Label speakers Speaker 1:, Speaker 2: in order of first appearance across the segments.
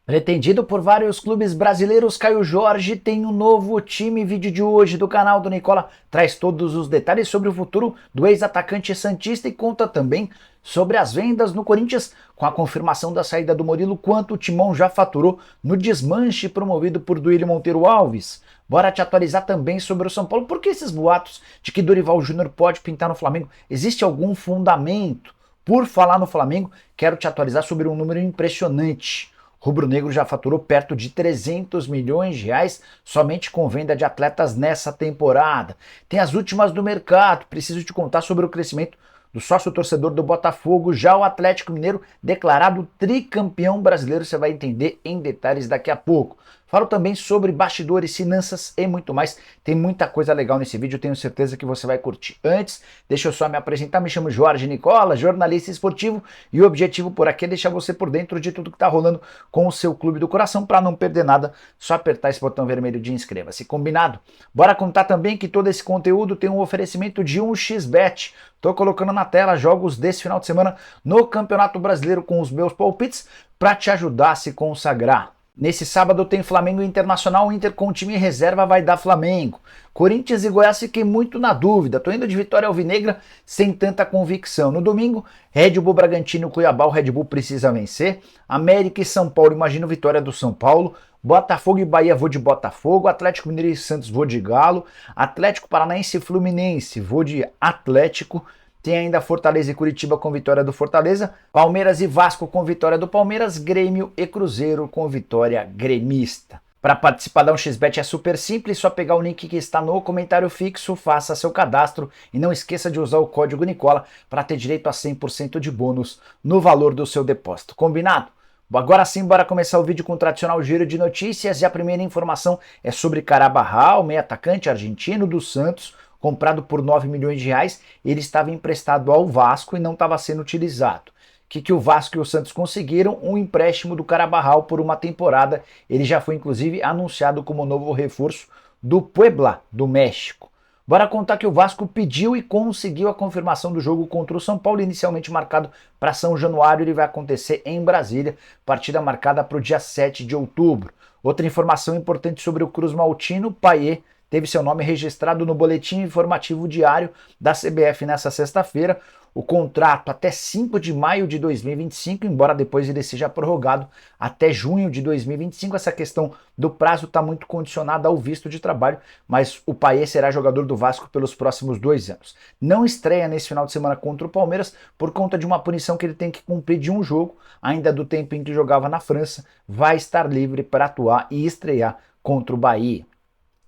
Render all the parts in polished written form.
Speaker 1: Pretendido por vários clubes brasileiros, Caio Jorge tem um novo time. Vídeo de hoje do canal do Nicola traz todos os detalhes sobre o futuro do ex-atacante santista e conta também sobre as vendas no Corinthians, com a confirmação da saída do Murilo, quanto o Timão já faturou no desmanche promovido por Duílio Monteiro Alves. Bora te atualizar também sobre o São Paulo. Por que esses boatos de que Dorival Júnior pode pintar no Flamengo? Existe algum fundamento? Por falar no Flamengo, quero te atualizar sobre um número impressionante. Rubro-Negro já faturou perto de 300 milhões de reais somente com venda de atletas nessa temporada. Tem as últimas do mercado, preciso te contar sobre o crescimento do sócio-torcedor do Botafogo, já o Atlético Mineiro declarado tricampeão brasileiro, você vai entender em detalhes daqui a pouco. Falo também sobre bastidores, finanças e muito mais. Tem muita coisa legal nesse vídeo, tenho certeza que você vai curtir. Antes, deixa eu só me apresentar, me chamo Jorge Nicola, jornalista esportivo, e o objetivo por aqui é deixar você por dentro de tudo que está rolando com o seu clube do coração. Para não perder nada, só apertar esse botão vermelho de inscreva-se. Combinado? Bora contar também que todo esse conteúdo tem um oferecimento de 1xBet. Estou colocando na tela jogos desse final de semana no Campeonato Brasileiro com os meus palpites para te ajudar a se consagrar. Nesse sábado tem Flamengo e Internacional. O Inter com time reserva vai dar Flamengo. Corinthians e Goiás, fiquei muito na dúvida. Tô indo de vitória alvinegra sem tanta convicção. No domingo, Red Bull, Bragantino e Cuiabá. O Red Bull precisa vencer. América e São Paulo, imagino vitória do São Paulo. Botafogo e Bahia, vou de Botafogo. Atlético Mineiro e Santos, vou de Galo. Atlético Paranaense e Fluminense, vou de Atlético. Tem ainda Fortaleza e Curitiba com vitória do Fortaleza, Palmeiras e Vasco com vitória do Palmeiras, Grêmio e Cruzeiro com vitória gremista. Para participar da 1xBet é super simples, só pegar o link que está no comentário fixo, faça seu cadastro e não esqueça de usar o código Nicola para ter direito a 100% de bônus no valor do seu depósito. Combinado? Agora sim, bora começar o vídeo com o tradicional giro de notícias e a primeira informação é sobre Carabarral, meio atacante argentino do Santos, comprado por 9 milhões de reais, ele estava emprestado ao Vasco e não estava sendo utilizado. O que o Vasco e o Santos conseguiram? Um empréstimo do Carabarral por uma temporada. Ele já foi inclusive anunciado como novo reforço do Puebla, do México. Bora contar que o Vasco pediu e conseguiu a confirmação do jogo contra o São Paulo, inicialmente marcado para São Januário. Ele vai acontecer em Brasília, partida marcada para o dia 7 de outubro. Outra informação importante sobre o Cruz Maltino, Payet teve seu nome registrado no boletim informativo diário da CBF nessa sexta-feira. O contrato até 5 de maio de 2025, embora depois ele seja prorrogado até junho de 2025. Essa questão do prazo está muito condicionada ao visto de trabalho, mas o Payet será jogador do Vasco pelos próximos 2 anos. Não estreia nesse final de semana contra o Palmeiras por conta de uma punição que ele tem que cumprir de um jogo, ainda do tempo em que jogava na França. Vai estar livre para atuar e estrear contra o Bahia.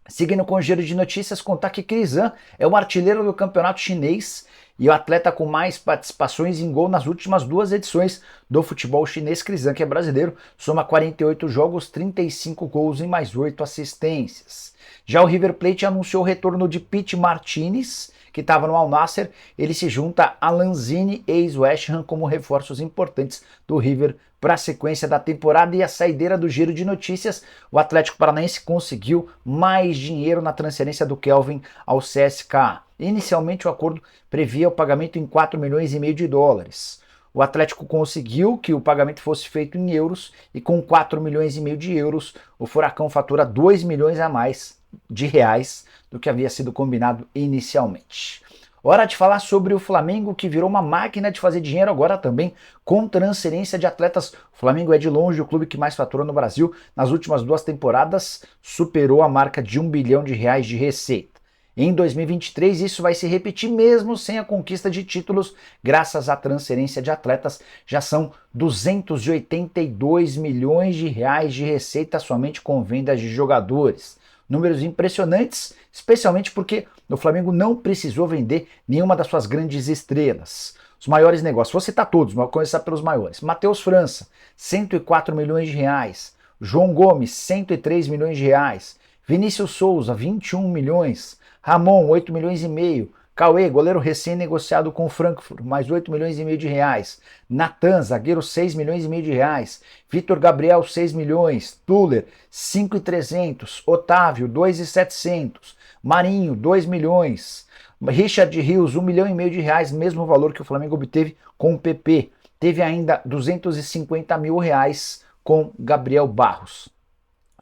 Speaker 1: Seguindo com o giro de notícias, contar que Crisan é o artilheiro do campeonato chinês e o atleta com mais participações em gol nas últimas 2 edições do futebol chinês. Crisan, que é brasileiro, soma 48 jogos, 35 gols e mais 8 assistências. Já o River Plate anunciou o retorno de Pete Martinez, que estava no Al Nassr. Ele se junta a Lanzini, ex-West Ham, como reforços importantes do River para a sequência da temporada. E a saideira do giro de notícias, o Atlético Paranaense conseguiu mais dinheiro na transferência do Kelvin ao CSKA. Inicialmente o acordo previa o pagamento em 4 milhões e meio de dólares. O Atlético conseguiu que o pagamento fosse feito em euros e com 4 milhões e meio de euros o Furacão fatura 2 milhões a mais de reais do que havia sido combinado inicialmente. Hora de falar sobre o Flamengo, que virou uma máquina de fazer dinheiro agora também com transferência de atletas. O Flamengo é de longe o clube que mais faturou no Brasil. Nas últimas 2 temporadas superou a marca de 1 bilhão de reais de receita. Em 2023 isso vai se repetir mesmo sem a conquista de títulos, graças à transferência de atletas. Já são 282 milhões de reais de receita somente com vendas de jogadores. Números impressionantes, especialmente porque o Flamengo não precisou vender nenhuma das suas grandes estrelas. Os maiores negócios, vou citar todos, mas vou começar pelos maiores. Matheus França, 104 milhões de reais. João Gomes, 103 milhões de reais. Vinícius Souza, 21 milhões. Ramon, 8 milhões e meio. Cauê, goleiro recém-negociado com o Frankfurt, mais 8 milhões e meio de reais. Natan, zagueiro, 6 milhões e meio de reais. Vitor Gabriel, 6 milhões. Tuller, 5,300. Otávio, 2,700. Marinho, 2 milhões. Richard Rios, 1 milhão e meio de reais, mesmo valor que o Flamengo obteve com o PP. Teve ainda 250 mil reais com Gabriel Barros.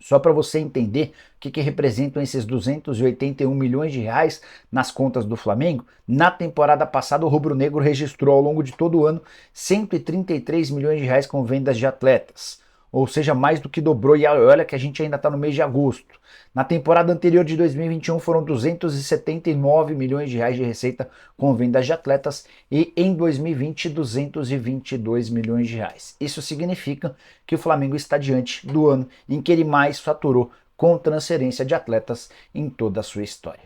Speaker 1: Só para você entender o que representam esses 281 milhões de reais nas contas do Flamengo, na temporada passada o rubro-negro registrou ao longo de todo o ano 133 milhões de reais com vendas de atletas, ou seja, mais do que dobrou, e olha que a gente ainda está no mês de agosto. Na temporada anterior de 2021 foram 279 milhões de reais de receita com vendas de atletas e em 2020 222 milhões de reais. Isso significa que o Flamengo está diante do ano em que ele mais faturou com transferência de atletas em toda a sua história.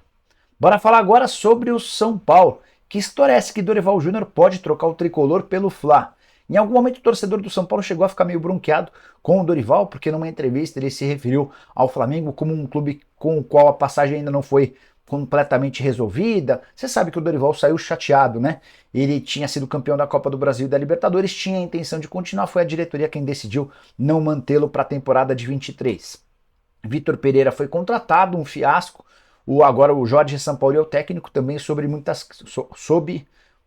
Speaker 1: Bora falar agora sobre o São Paulo. Que história é essa que Dorival Júnior pode trocar o tricolor pelo Fla? Em algum momento o torcedor do São Paulo chegou a ficar meio bronqueado com o Dorival, porque numa entrevista ele se referiu ao Flamengo como um clube com o qual a passagem ainda não foi completamente resolvida. Você sabe que o Dorival saiu chateado, né? Ele tinha sido campeão da Copa do Brasil e da Libertadores, tinha a intenção de continuar, foi a diretoria quem decidiu não mantê-lo para a temporada de 23. Vitor Pereira foi contratado, um fiasco. Agora o Jorge Sampaoli é o técnico, também sob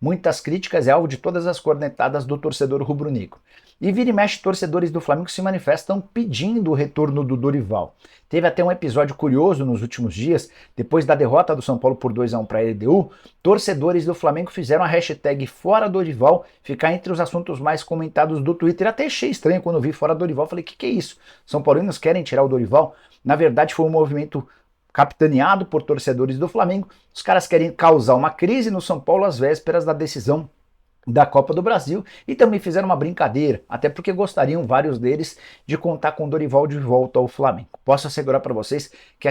Speaker 1: muitas críticas, é alvo de todas as cornetadas do torcedor rubro-negro. E vira e mexe, torcedores do Flamengo se manifestam pedindo o retorno do Dorival. Teve até um episódio curioso nos últimos dias, depois da derrota do São Paulo por 2-1 para a LDU, torcedores do Flamengo fizeram a hashtag Fora Dorival ficar entre os assuntos mais comentados do Twitter. Até achei estranho quando vi Fora Dorival, falei, que é isso? São paulinos querem tirar o Dorival? Na verdade foi um movimento capitaneado por torcedores do Flamengo. Os caras querem causar uma crise no São Paulo às vésperas da decisão da Copa do Brasil e também fizeram uma brincadeira, até porque gostariam vários deles de contar com o Dorival de volta ao Flamengo. Posso assegurar para vocês que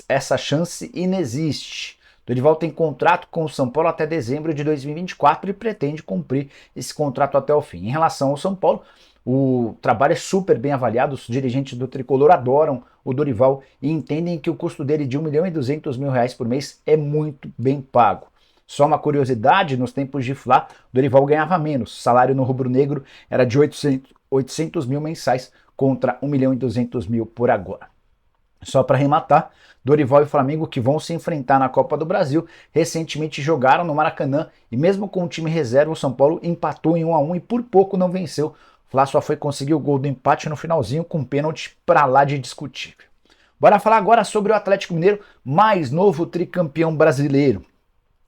Speaker 1: essa chance inexiste. Dorival tem contrato com o São Paulo até dezembro de 2024 e pretende cumprir esse contrato até o fim. Em relação ao São Paulo, o trabalho é super bem avaliado, os dirigentes do Tricolor adoram o Dorival e entendem que o custo dele de R$1.200.000 por mês é muito bem pago. Só uma curiosidade, nos tempos de Fla, o Dorival ganhava menos, o salário no rubro-negro era de 800 mil mensais contra 1.200.000 por agora. Só para arrematar, Dorival e Flamengo, que vão se enfrentar na Copa do Brasil, recentemente jogaram no Maracanã e mesmo com o time reserva, o São Paulo empatou em 1-1 e por pouco não venceu. O Fla só foi conseguir o gol do empate no finalzinho com um pênalti para lá de discutível. Bora falar agora sobre o Atlético Mineiro, mais novo tricampeão brasileiro.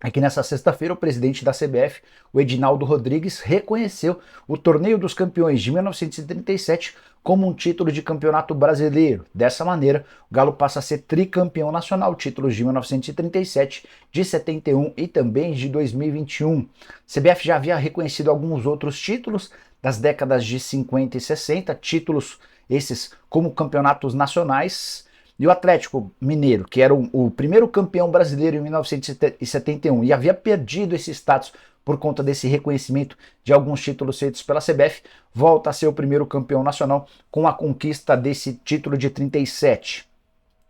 Speaker 1: Aqui nessa sexta-feira, o presidente da CBF, o Edinaldo Rodrigues, reconheceu o Torneio dos Campeões de 1937 como um título de campeonato brasileiro. Dessa maneira, o Galo passa a ser tricampeão nacional, títulos de 1937, de 71 e também de 2021. A CBF já havia reconhecido alguns outros títulos das décadas de 50 e 60, títulos esses como campeonatos nacionais. E o Atlético Mineiro, que era o primeiro campeão brasileiro em 1971 e havia perdido esse status por conta desse reconhecimento de alguns títulos feitos pela CBF, volta a ser o primeiro campeão nacional com a conquista desse título de 37.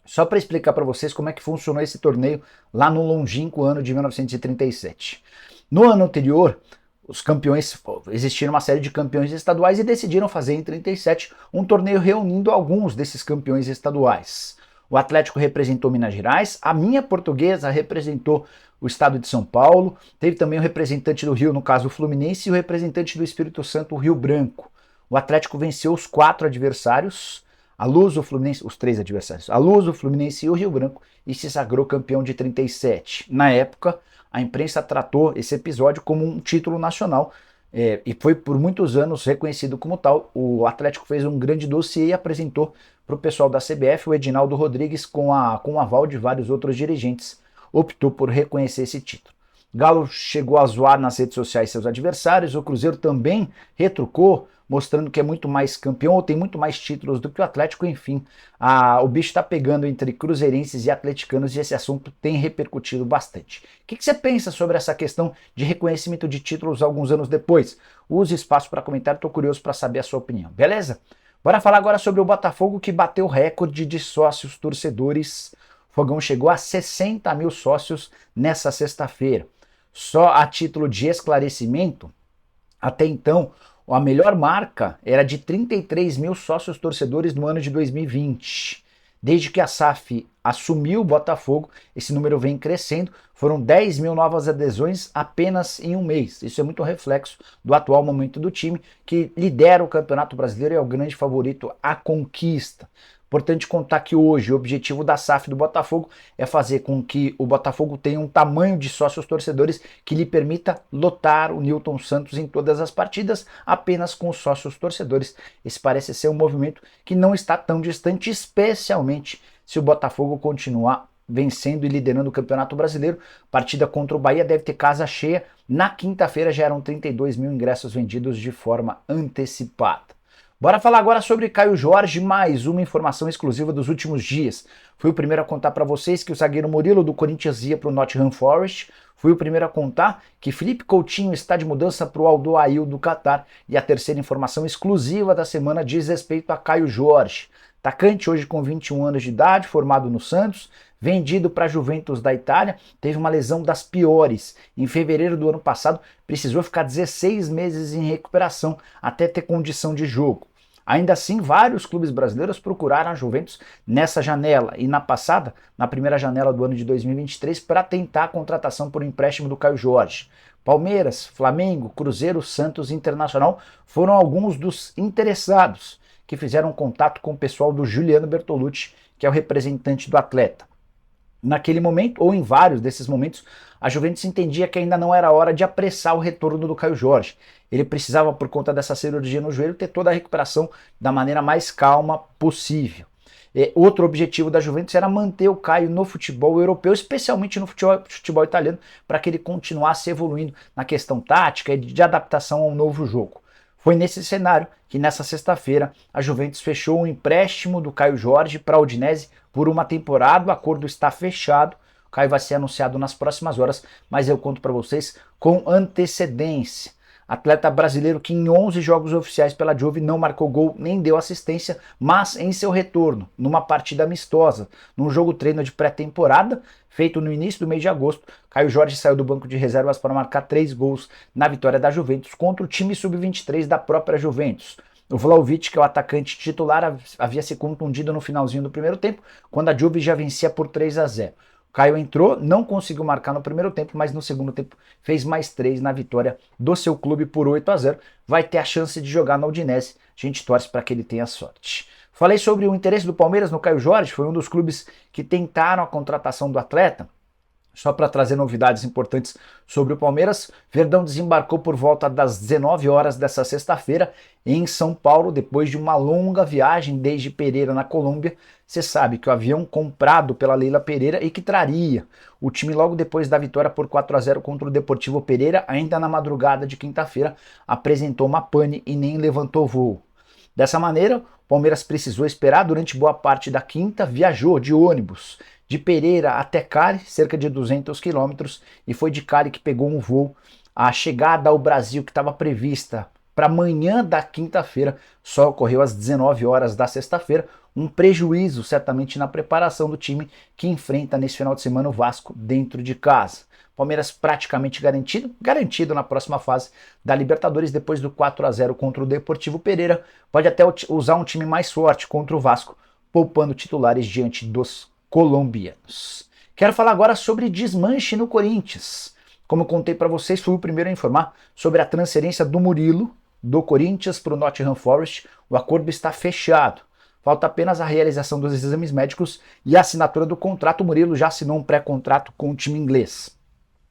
Speaker 1: Só para explicar para vocês como é que funcionou esse torneio lá no longínquo ano de 1937. No ano anterior, os campeões, existiram uma série de campeões estaduais e decidiram fazer em 37 um torneio reunindo alguns desses campeões estaduais. O Atlético representou Minas Gerais, a minha Portuguesa representou o estado de São Paulo, teve também o representante do Rio, no caso o Fluminense, e o representante do Espírito Santo, o Rio Branco. O Atlético venceu os 4 adversários, a Luz, o Fluminense, os 3 adversários, a Luz, o Fluminense e o Rio Branco, e se sagrou campeão de 37. Na época, a imprensa tratou esse episódio como um título nacional e foi por muitos anos reconhecido como tal. O Atlético fez um grande dossiê e apresentou para o pessoal da CBF, o Edinaldo Rodrigues, com o aval de vários outros dirigentes, optou por reconhecer esse título. Galo chegou a zoar nas redes sociais seus adversários, o Cruzeiro também retrucou, mostrando que é muito mais campeão, ou tem muito mais títulos do que o Atlético, enfim. O bicho está pegando entre cruzeirenses e atleticanos e esse assunto tem repercutido bastante. O que você pensa sobre essa questão de reconhecimento de títulos alguns anos depois? Use espaço para comentar, estou curioso para saber a sua opinião, beleza? Bora falar agora sobre o Botafogo, que bateu recorde de sócios torcedores. O Fogão chegou a 60 mil sócios nessa sexta-feira. Só a título de esclarecimento, até então, a melhor marca era de 33 mil sócios torcedores no ano de 2020. Desde que a SAF assumiu o Botafogo, esse número vem crescendo, foram 10 mil novas adesões apenas em um mês. Isso é muito reflexo do atual momento do time, que lidera o Campeonato Brasileiro e é o grande favorito à conquista. Importante contar que hoje o objetivo da SAF do Botafogo é fazer com que o Botafogo tenha um tamanho de sócios torcedores que lhe permita lotar o Newton Santos em todas as partidas apenas com os sócios torcedores. Esse parece ser um movimento que não está tão distante, especialmente se o Botafogo continuar vencendo e liderando o Campeonato Brasileiro. Partida contra o Bahia deve ter casa cheia. Na quinta-feira já eram 32 mil ingressos vendidos de forma antecipada. Bora falar agora sobre Caio Jorge, mais uma informação exclusiva dos últimos dias. Fui o primeiro a contar para vocês que o zagueiro Murilo do Corinthians ia para o Nottingham Forest. Fui o primeiro a contar que Felipe Coutinho está de mudança para o Al Ahly do Catar. E a terceira informação exclusiva da semana diz respeito a Caio Jorge. Atacante hoje com 21 anos de idade, formado no Santos, vendido para a Juventus da Itália, teve uma lesão das piores. Em fevereiro do ano passado, precisou ficar 16 meses em recuperação até ter condição de jogo. Ainda assim, vários clubes brasileiros procuraram a Juventus nessa janela e na passada, na primeira janela do ano de 2023, para tentar a contratação por empréstimo do Caio Jorge. Palmeiras, Flamengo, Cruzeiro, Santos e Internacional foram alguns dos interessados que fizeram contato com o pessoal do Juliano Bertolucci, que é o representante do atleta. Naquele momento, ou em vários desses momentos, a Juventus entendia que ainda não era hora de apressar o retorno do Caio Jorge. Ele precisava, por conta dessa cirurgia no joelho, ter toda a recuperação da maneira mais calma possível. Outro objetivo da Juventus era manter o Caio no futebol europeu, especialmente no futebol italiano, para que ele continuasse evoluindo na questão tática e de adaptação ao novo jogo. Foi nesse cenário que nessa sexta-feira a Juventus fechou um empréstimo do Caio Jorge para a Udinese por uma temporada. O acordo está fechado. O Caio vai ser anunciado nas próximas horas, mas eu conto para vocês com antecedência. Atleta brasileiro que em 11 jogos oficiais pela Juve não marcou gol nem deu assistência, mas em seu retorno, numa partida amistosa, num jogo treino de pré-temporada, feito no início do mês de agosto, Caio Jorge saiu do banco de reservas para marcar 3 gols na vitória da Juventus contra o time sub-23 da própria Juventus. O Vlahovic, que é o atacante titular, havia se contundido no finalzinho do primeiro tempo, quando a Juve já vencia por 3-0. Caio entrou, não conseguiu marcar no primeiro tempo, mas no segundo tempo fez mais 3 na vitória do seu clube por 8-0. Vai ter a chance de jogar na Udinese. A gente torce para que ele tenha sorte. Falei sobre o interesse do Palmeiras no Caio Jorge, foi um dos clubes que tentaram a contratação do atleta. Só para trazer novidades importantes sobre o Palmeiras, Verdão desembarcou por volta das 19 horas dessa sexta-feira em São Paulo, depois de uma longa viagem desde Pereira, na Colômbia. Você sabe que o avião comprado pela Leila Pereira e que traria o time logo depois da vitória por 4-0 contra o Deportivo Pereira, ainda na madrugada de quinta-feira, apresentou uma pane e nem levantou voo. Dessa maneira, o Palmeiras precisou esperar durante boa parte da quinta, viajou de ônibus de Pereira até Cali, cerca de 200 quilômetros, e foi de Cali que pegou um voo. A chegada ao Brasil, que estava prevista para amanhã da quinta-feira, só ocorreu às 19 horas da sexta-feira, um prejuízo certamente na preparação do time que enfrenta nesse final de semana o Vasco dentro de casa. Palmeiras praticamente garantido na próxima fase da Libertadores, depois do 4-0 contra o Deportivo Pereira, pode até usar um time mais forte contra o Vasco, poupando titulares diante dos colombianos. Quero falar agora sobre desmanche no Corinthians. Como eu contei para vocês, fui o primeiro a informar sobre a transferência do Murilo do Corinthians para o Nottingham Forest. O acordo está fechado. Falta apenas a realização dos exames médicos e a assinatura do contrato. O Murilo já assinou um pré-contrato com o time inglês.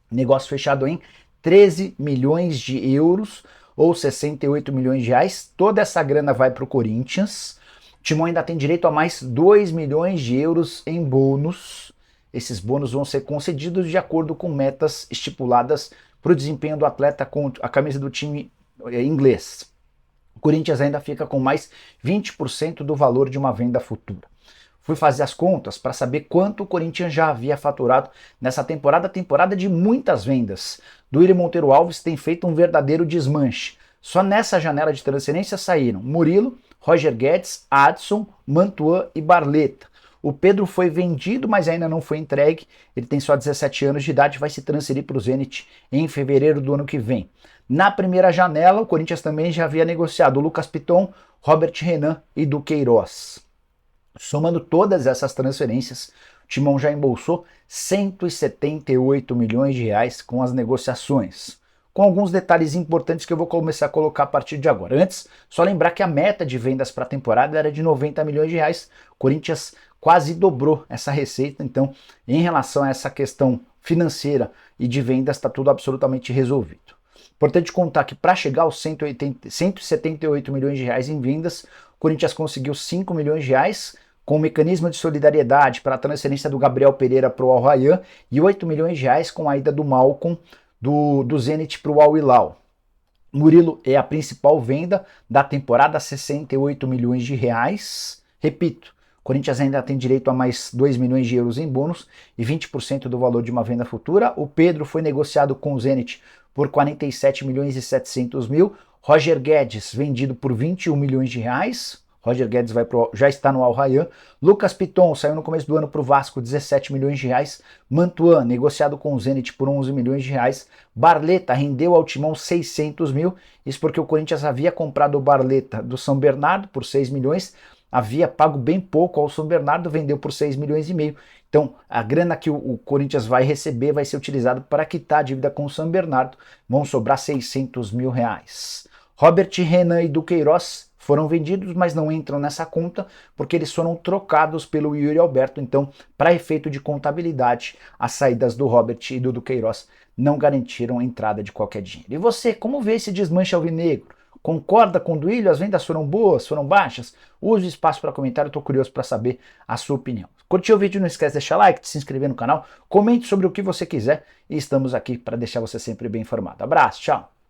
Speaker 1: Negócio fechado em 13 milhões de euros ou 68 milhões de reais. Toda essa grana vai para o Corinthians. O Timão ainda tem direito a mais 2 milhões de euros em bônus. Esses bônus vão ser concedidos de acordo com metas estipuladas para o desempenho do atleta com a camisa do time inglês. O Corinthians ainda fica com mais 20% do valor de uma venda futura. Fui fazer as contas para saber quanto o Corinthians já havia faturado nessa temporada de muitas vendas. Duílio Monteiro Alves tem feito um verdadeiro desmanche. Só nessa janela de transferência saíram Murilo, Roger Guedes, Adson, Mantuan e Barleta. O Pedro foi vendido, mas ainda não foi entregue. Ele tem só 17 anos de idade e vai se transferir para o Zenit em fevereiro do ano que vem. Na primeira janela, o Corinthians também já havia negociado o Lucas Piton, Robert Renan e Duqueiroz. Somando todas essas transferências, o Timão já embolsou 178 milhões de reais com as negociações. Com alguns detalhes importantes que eu vou começar a colocar a partir de agora. Antes, só lembrar que a meta de vendas para a temporada era de 90 milhões de reais. O Corinthians quase dobrou essa receita, então, em relação a essa questão financeira e de vendas, está tudo absolutamente resolvido. Importante contar que para chegar aos 178 milhões de reais em vendas, o Corinthians conseguiu 5 milhões de reais com o mecanismo de solidariedade para a transferência do Gabriel Pereira para o Al Rayyan e 8 milhões de reais com a ida do Malcom do Zenit para o Al Hilal. Murilo é a principal venda da temporada, 68 milhões de reais. Repito, o Corinthians ainda tem direito a mais 2 milhões de euros em bônus e 20% do valor de uma venda futura. O Pedro foi negociado com o Zenit por 47 milhões e 700 mil. Roger Guedes vendido por 21 milhões de reais. Roger Guedes já está no Al Rayyan. Lucas Piton saiu no começo do ano para o Vasco, 17 milhões de reais. Mantuan, negociado com o Zenit por 11 milhões de reais. Barleta rendeu ao Timão 600 mil. Isso porque o Corinthians havia comprado o Barleta do São Bernardo por 6 milhões. Havia pago bem pouco ao São Bernardo, vendeu por 6 milhões e meio. Então, a grana que o Corinthians vai receber vai ser utilizada para quitar a dívida com o São Bernardo. Vão sobrar 600 mil reais. Robert Renan e Duqueiroz foram vendidos, mas não entram nessa conta porque eles foram trocados pelo Yuri Alberto. Então, para efeito de contabilidade, as saídas do Robert e do Duqueiroz não garantiram a entrada de qualquer dinheiro. E você, como vê esse desmanche alvinegro? Concorda com o Duílio? As vendas foram boas? Foram baixas? Use o espaço para comentário, estou curioso para saber a sua opinião. Curtiu o vídeo? Não esquece de deixar like, de se inscrever no canal, comente sobre o que você quiser e estamos aqui para deixar você sempre bem informado. Abraço, tchau!